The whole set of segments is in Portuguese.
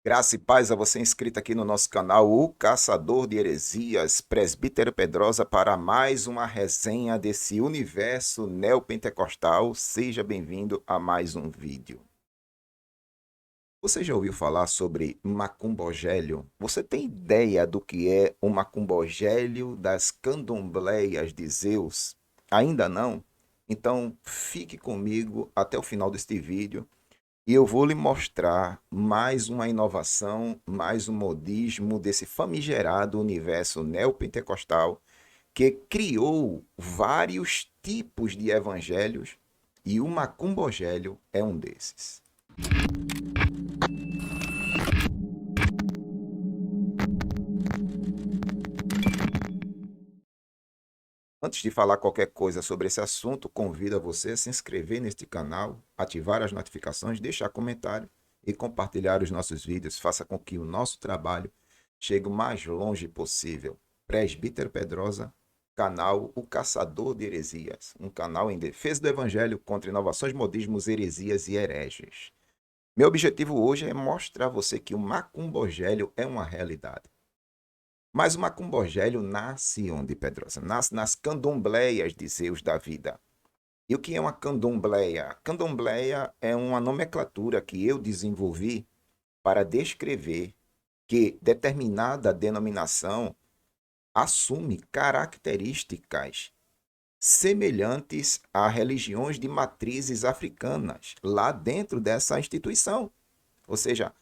Graça e paz a você inscrito aqui no nosso canal, o Caçador de Heresias, Presbítero Pedrosa, para mais uma resenha desse universo neopentecostal. Seja bem-vindo a mais um vídeo. Você já ouviu falar sobre macumbogélio? Você tem ideia do que é o macumbogélio das candombleias de Zeus? Ainda não? Então fique comigo até o final deste vídeo e eu vou lhe mostrar mais uma inovação, mais um modismo desse famigerado universo neopentecostal que criou vários tipos de evangelhos e o macumbogélio é um desses. Antes de falar qualquer coisa sobre esse assunto, convido a você a se inscrever neste canal, ativar as notificações, deixar comentário e compartilhar os nossos vídeos. Faça com que o nosso trabalho chegue o mais longe possível. Presbítero Pedrosa, canal O Caçador de Heresias, um canal em defesa do Evangelho contra inovações, modismos, heresias e hereges. Meu objetivo hoje é mostrar a você que o macumbogélio é uma realidade. Mas o macumbogélio nasce onde, Pedrosa? Nasce nas candombleias de Zeus da vida. E o que é uma candombleia? Candombleia é uma nomenclatura que eu desenvolvi para descrever que determinada denominação assume características semelhantes a religiões de matrizes africanas lá dentro dessa instituição. Ou seja,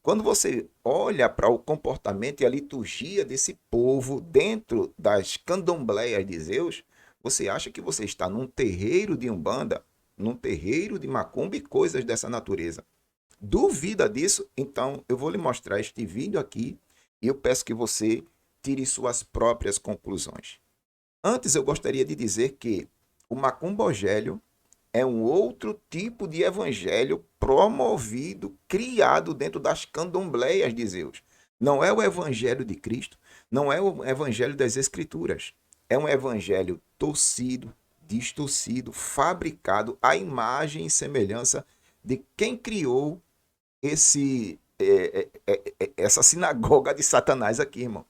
quando você olha para o comportamento e a liturgia desse povo dentro das candombleias de Zeus, você acha que você está num terreiro de Umbanda, num terreiro de Macumba e coisas dessa natureza. Duvida disso? Então eu vou lhe mostrar este vídeo aqui e eu peço que você tire suas próprias conclusões. Antes eu gostaria de dizer que o macumbogélio é um outro tipo de evangelho promovido, criado dentro das candombleias de Zeus. Não é o evangelho de Cristo, não é o evangelho das Escrituras. É um evangelho torcido, distorcido, fabricado à imagem e semelhança de quem criou essa sinagoga de Satanás aqui, irmão,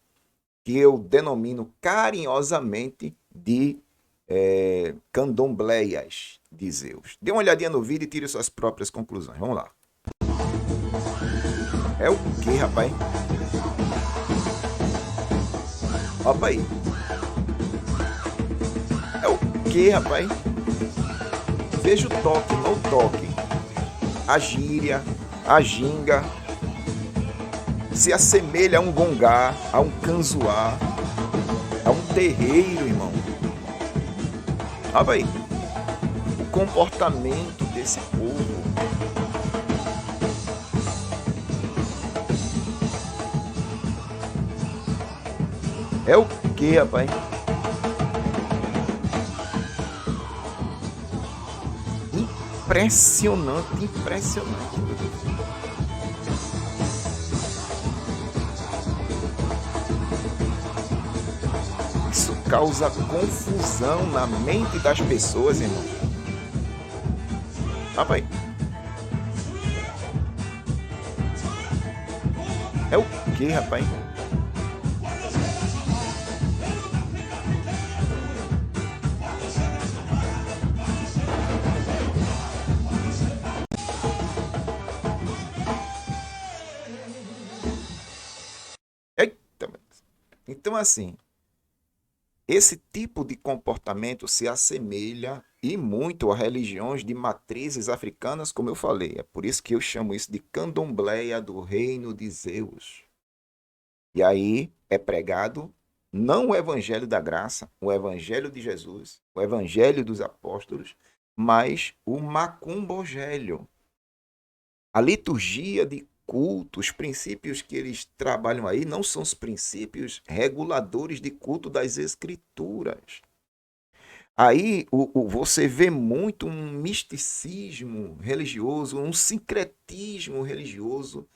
que eu denomino carinhosamente de candombleias de Zeus. Dê uma olhadinha no vídeo e tire suas próprias conclusões. Vamos lá. É o que, rapaz? Opa aí. É o que, rapaz? Veja o toque, não o toque. A gíria, a ginga, se assemelha a um gongá, a um canzoá, a um terreiro, irmão. Olha aí. O comportamento desse povo. É o que, rapaz? Impressionante, impressionante. Isso causa confusão na mente das pessoas, irmão. Rapaz, é o que, rapaz? Eita, então, assim, esse tipo de comportamento se assemelha e muito a religiões de matrizes africanas, como eu falei. É por isso que eu chamo isso de candombleia do reino de Zeus. E aí é pregado não o evangelho da graça, o evangelho de Jesus, o evangelho dos apóstolos, mas o macumbogélio. A liturgia de culto, os princípios que eles trabalham aí não são os princípios reguladores de culto das escrituras. Aí você vê muito um misticismo religioso, um sincretismo religioso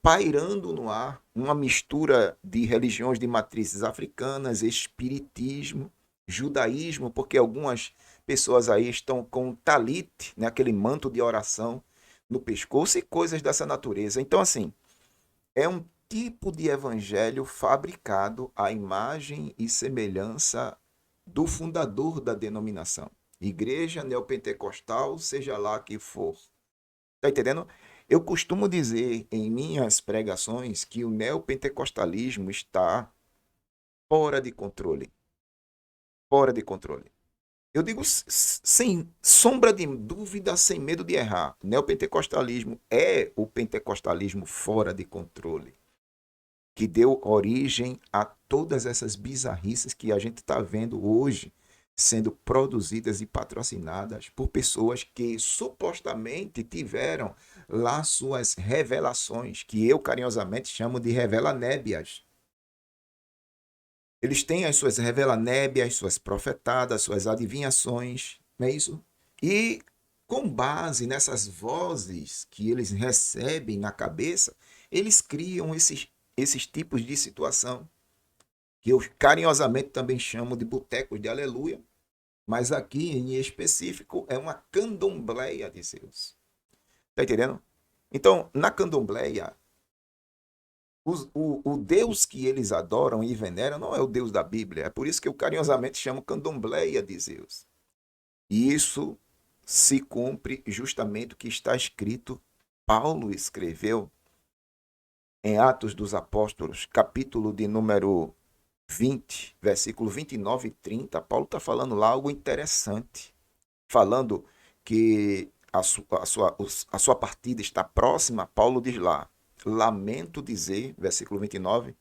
pairando no ar, uma mistura de religiões de matrizes africanas, espiritismo, judaísmo, porque algumas pessoas aí estão com talit, né, aquele manto de oração no pescoço e coisas dessa natureza. Então, assim, é um tipo de evangelho fabricado à imagem e semelhança do fundador da denominação. Igreja neopentecostal, seja lá que for. Tá entendendo? Eu costumo dizer em minhas pregações que o neopentecostalismo está fora de controle. Fora de controle. Eu digo sem sombra de dúvida, sem medo de errar. Neopentecostalismo é o pentecostalismo fora de controle, que deu origem a todas essas bizarrices que a gente está vendo hoje sendo produzidas e patrocinadas por pessoas que supostamente tiveram lá suas revelações, que eu carinhosamente chamo de revelanébias. Eles têm as suas revelanébias, suas profetadas, suas adivinhações, não é isso? E com base nessas vozes que eles recebem na cabeça, eles criam esses tipos de situação, que eu carinhosamente também chamo de botecos de aleluia, mas aqui em específico é uma candombleia de Zeus. Tá entendendo? Então, na candombleia, o Deus que eles adoram e veneram não é o Deus da Bíblia. É por isso que eu carinhosamente chamo candombleia de Zeus. E isso se cumpre justamente o que está escrito. Paulo escreveu em Atos dos Apóstolos, capítulo de número 20, versículo 29 e 30. Paulo está falando lá algo interessante. Falando que a sua partida está próxima, Paulo diz lá: lamento dizer, versículo 29,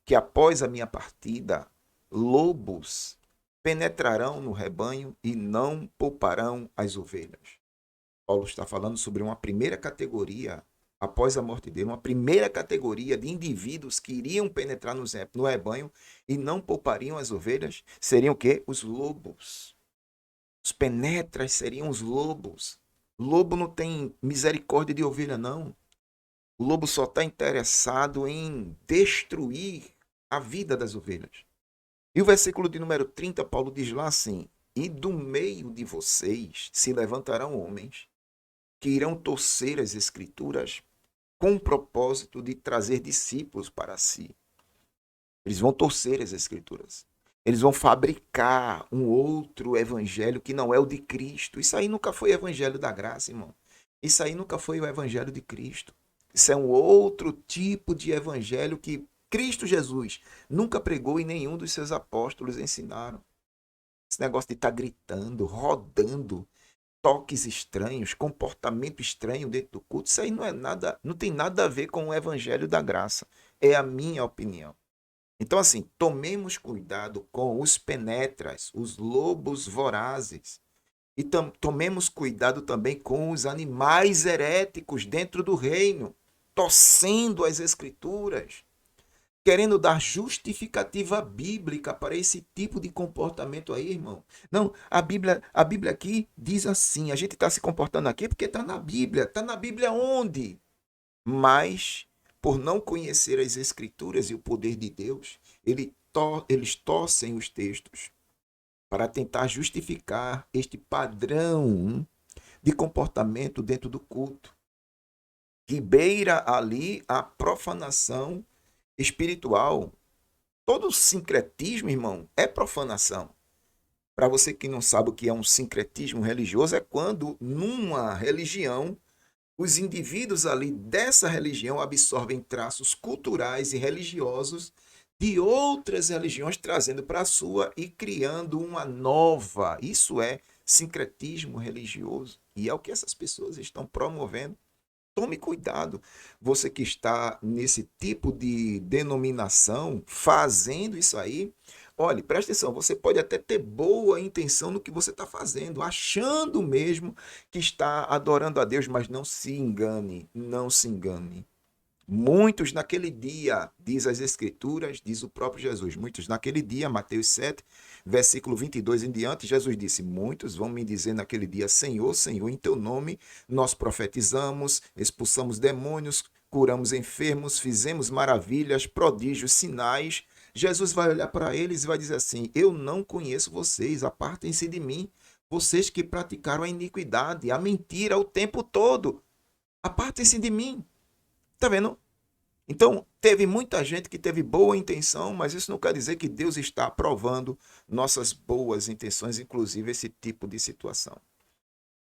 que após a minha partida, lobos penetrarão no rebanho e não pouparão as ovelhas. Paulo está falando sobre uma primeira categoria, após a morte dele, uma primeira categoria de indivíduos que iriam penetrar no rebanho e não poupariam as ovelhas, seriam o quê? Os lobos. Os penetras seriam os lobos. Lobo não tem misericórdia de ovelha, não. O lobo só está interessado em destruir a vida das ovelhas. E o versículo de número 30, Paulo diz lá assim: e do meio de vocês se levantarão homens que irão torcer as escrituras com o propósito de trazer discípulos para si. Eles vão torcer as escrituras. Eles vão fabricar um outro evangelho que não é o de Cristo. Isso aí nunca foi o evangelho da graça, irmão. Isso aí nunca foi o evangelho de Cristo. Isso é um outro tipo de evangelho que Cristo Jesus nunca pregou e nenhum dos seus apóstolos ensinaram. Esse negócio de estar gritando, rodando, toques estranhos, comportamento estranho dentro do culto, isso aí não é nada, não tem nada a ver com o evangelho da graça. É a minha opinião. Então, assim, tomemos cuidado com os penetras, os lobos vorazes. E tomemos cuidado também com os animais heréticos dentro do reino, torcendo as escrituras, querendo dar justificativa bíblica para esse tipo de comportamento aí, irmão. Não, a Bíblia aqui diz assim, a gente está se comportando aqui porque está na Bíblia. Está na Bíblia onde? Mas, por não conhecer as Escrituras e o poder de Deus, eles torcem os textos para tentar justificar este padrão de comportamento dentro do culto, que beira ali a profanação espiritual. Todo sincretismo, irmão, é profanação. Para você que não sabe o que é um sincretismo religioso, é quando numa religião os indivíduos ali dessa religião absorvem traços culturais e religiosos de outras religiões, trazendo para a sua e criando uma nova. Isso é sincretismo religioso. E é o que essas pessoas estão promovendo. Tome cuidado, você que está nesse tipo de denominação, fazendo isso aí. Olhe, presta atenção, você pode até ter boa intenção no que você está fazendo, achando mesmo que está adorando a Deus, mas não se engane, não se engane. Muitos naquele dia, diz as Escrituras, diz o próprio Jesus, muitos naquele dia, Mateus 7, versículo 22 em diante, Jesus disse: muitos vão me dizer naquele dia: Senhor, Senhor, em teu nome nós profetizamos, expulsamos demônios, curamos enfermos, fizemos maravilhas, prodígios, sinais. Jesus vai olhar para eles e vai dizer assim: eu não conheço vocês, apartem-se de mim, vocês que praticaram a iniquidade, a mentira o tempo todo, apartem-se de mim. Tá vendo? Então, teve muita gente que teve boa intenção, mas isso não quer dizer que Deus está aprovando nossas boas intenções, inclusive esse tipo de situação.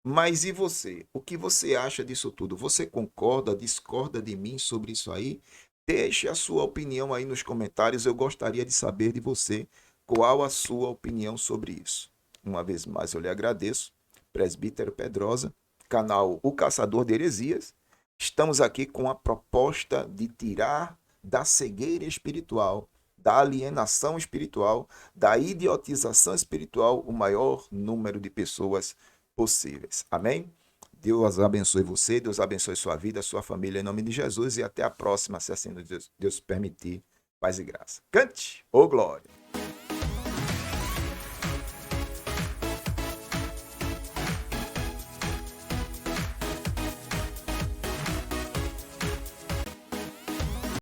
Mas e você? O que você acha disso tudo? Você concorda, discorda de mim sobre isso aí? Deixe a sua opinião aí nos comentários. Eu gostaria de saber de você qual a sua opinião sobre isso. Uma vez mais, eu lhe agradeço. Presbítero Pedrosa, canal O Caçador de Heresias. Estamos aqui com a proposta de tirar da cegueira espiritual, da alienação espiritual, da idiotização espiritual, o maior número de pessoas possíveis. Amém? Deus abençoe você, Deus abençoe sua vida, sua família, em nome de Jesus, e até a próxima, se assim Deus permitir. Paz e graça. Cante, ô glória!